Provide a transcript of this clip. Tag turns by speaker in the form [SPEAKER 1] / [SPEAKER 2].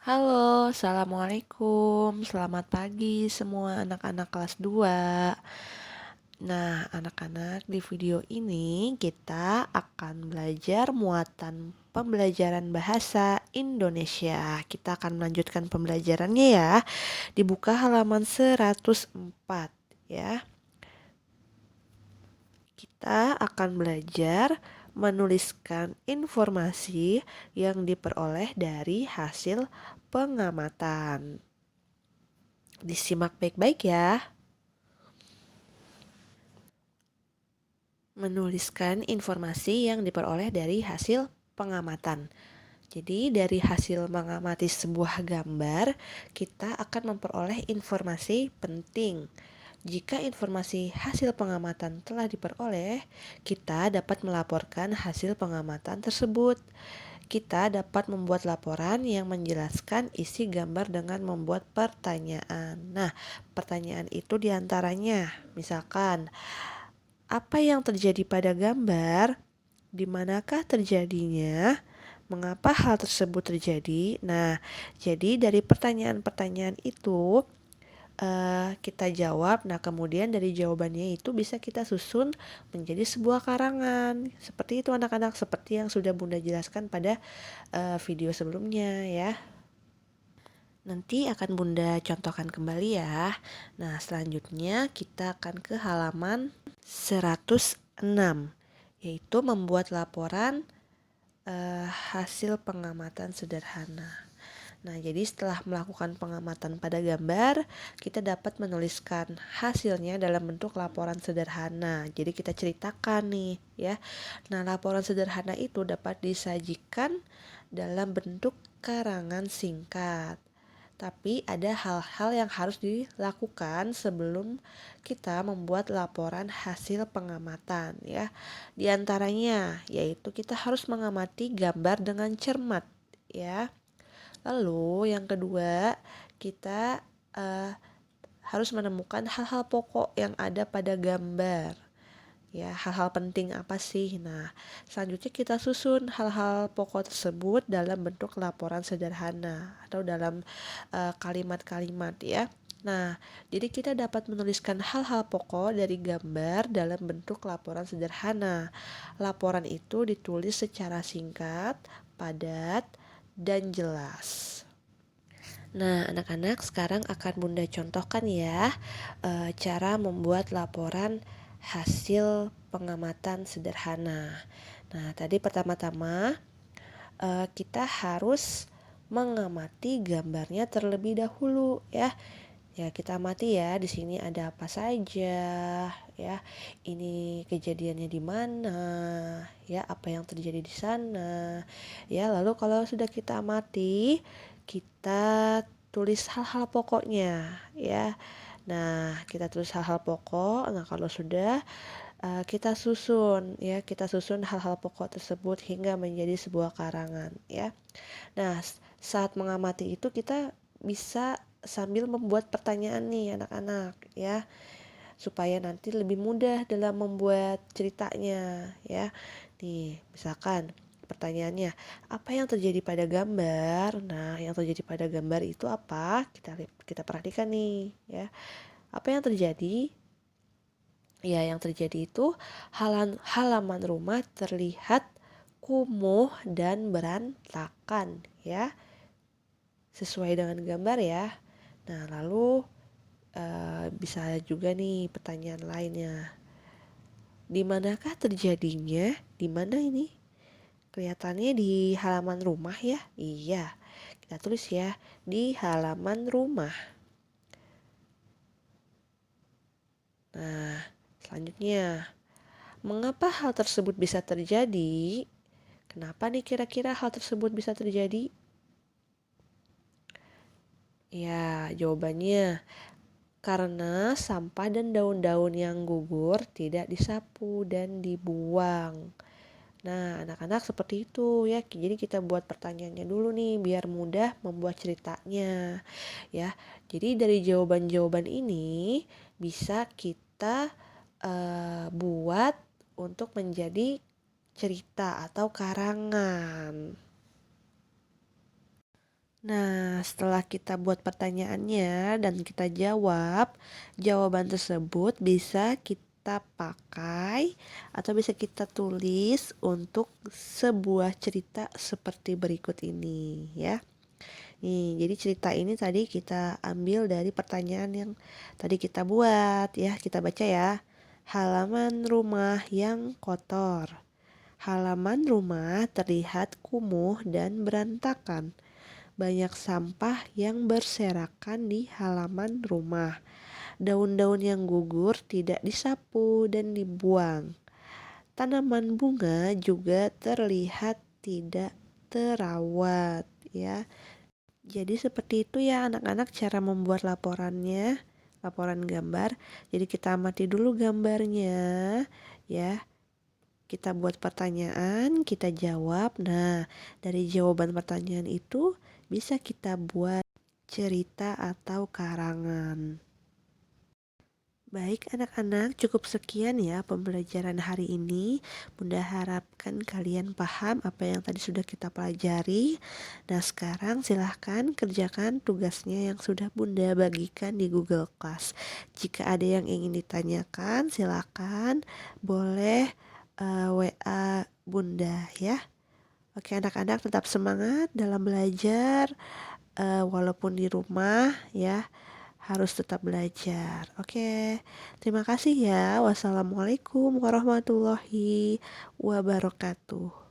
[SPEAKER 1] Halo, Assalamualaikum. Selamat pagi semua anak-anak kelas 2. Nah, anak-anak, di video ini kita akan belajar muatan pembelajaran bahasa Indonesia. Kita akan melanjutkan pembelajarannya ya. Dibuka halaman 104 ya. Kita akan belajar menuliskan informasi yang diperoleh dari hasil pengamatan. Disimak baik-baik ya. Menuliskan informasi yang diperoleh dari hasil pengamatan. Jadi dari hasil mengamati sebuah gambar, kita akan memperoleh informasi penting. Jika informasi hasil pengamatan telah diperoleh, kita dapat melaporkan hasil pengamatan tersebut. Kita dapat membuat laporan yang menjelaskan isi gambar dengan membuat pertanyaan. Nah, pertanyaan itu diantaranya, misalkan, apa yang terjadi pada gambar? Di manakah terjadinya? Mengapa hal tersebut terjadi? Nah, jadi dari pertanyaan-pertanyaan itu kita jawab. Nah, kemudian dari jawabannya itu bisa kita susun menjadi sebuah karangan. Seperti itu anak-anak, seperti yang sudah Bunda jelaskan pada video sebelumnya ya. Nanti akan Bunda contohkan kembali ya. Nah, selanjutnya kita akan ke halaman 106, yaitu membuat laporan hasil pengamatan sederhana. Nah, jadi setelah melakukan pengamatan pada gambar, kita dapat menuliskan hasilnya dalam bentuk laporan sederhana. Jadi kita ceritakan nih ya. Nah, laporan sederhana itu dapat disajikan dalam bentuk karangan singkat. Tapi ada hal-hal yang harus dilakukan sebelum kita membuat laporan hasil pengamatan ya. Di antaranya yaitu kita harus mengamati gambar dengan cermat ya. Lalu yang kedua, kita harus menemukan hal-hal pokok yang ada pada gambar. Ya, hal-hal penting apa sih? Nah, selanjutnya kita susun hal-hal pokok tersebut dalam bentuk laporan sederhana atau dalam kalimat-kalimat ya. Nah, jadi kita dapat menuliskan hal-hal pokok dari gambar dalam bentuk laporan sederhana. Laporan itu ditulis secara singkat, padat, dan jelas. Nah, anak-anak, sekarang akan Bunda contohkan ya cara membuat laporan hasil pengamatan sederhana. Nah, tadi pertama-tama kita harus mengamati gambarnya terlebih dahulu ya. Ya, kita amati ya, di sini ada apa saja ya. Ini kejadiannya di mana ya, apa yang terjadi di sana. Ya, lalu kalau sudah kita amati, kita tulis hal-hal pokoknya ya. Nah, kita tulis hal-hal pokok. Nah, kalau sudah kita susun ya, kita susun hal-hal pokok tersebut hingga menjadi sebuah karangan ya. Nah, saat mengamati itu kita bisa sambil membuat pertanyaan nih anak-anak ya, supaya nanti lebih mudah dalam membuat ceritanya ya. Nih, misalkan pertanyaannya, apa yang terjadi pada gambar? Nah, yang terjadi pada gambar itu apa? Kita perhatikan nih ya. Apa yang terjadi? Ya, yang terjadi itu halaman rumah terlihat kumuh dan berantakan ya, sesuai dengan gambar ya. Nah, lalu bisa juga nih pertanyaan lainnya. Di manakah terjadinya? Di mana ini? Kelihatannya di halaman rumah ya? Iya. Kita tulis ya, di halaman rumah. Nah, selanjutnya, mengapa hal tersebut bisa terjadi? Kenapa nih kira-kira hal tersebut bisa terjadi? Ya, jawabannya karena sampah dan daun-daun yang gugur tidak disapu dan dibuang. Nah, anak-anak seperti itu ya. Jadi kita buat pertanyaannya dulu nih biar mudah membuat ceritanya ya. Jadi dari jawaban-jawaban ini bisa kita buat untuk menjadi cerita atau karangan. Nah, setelah kita buat pertanyaannya dan kita jawab, jawaban tersebut bisa kita pakai atau bisa kita tulis untuk sebuah cerita seperti berikut ini ya. Nih, jadi cerita ini tadi kita ambil dari pertanyaan yang tadi kita buat ya. Kita baca ya. Halaman rumah yang kotor. Halaman rumah terlihat kumuh dan berantakan. Banyak sampah yang berserakan di halaman rumah. Daun-daun yang gugur tidak disapu dan dibuang. Tanaman bunga juga terlihat tidak terawat ya. Jadi seperti itu ya anak-anak cara membuat laporannya, laporan gambar. Jadi kita amati dulu gambarnya ya. Kita buat pertanyaan, kita jawab. Nah, dari jawaban pertanyaan itu bisa kita buat cerita atau karangan. Baik anak-anak, cukup sekian ya pembelajaran hari ini. Bunda harapkan kalian paham apa yang tadi sudah kita pelajari. Nah sekarang silahkan kerjakan tugasnya yang sudah Bunda bagikan di Google Class. Jika ada yang ingin ditanyakan silahkan boleh WA Bunda ya. Oke anak-anak tetap semangat dalam belajar walaupun di rumah ya harus tetap belajar. Oke, terima kasih ya. Wassalamualaikum warahmatullahi wabarakatuh.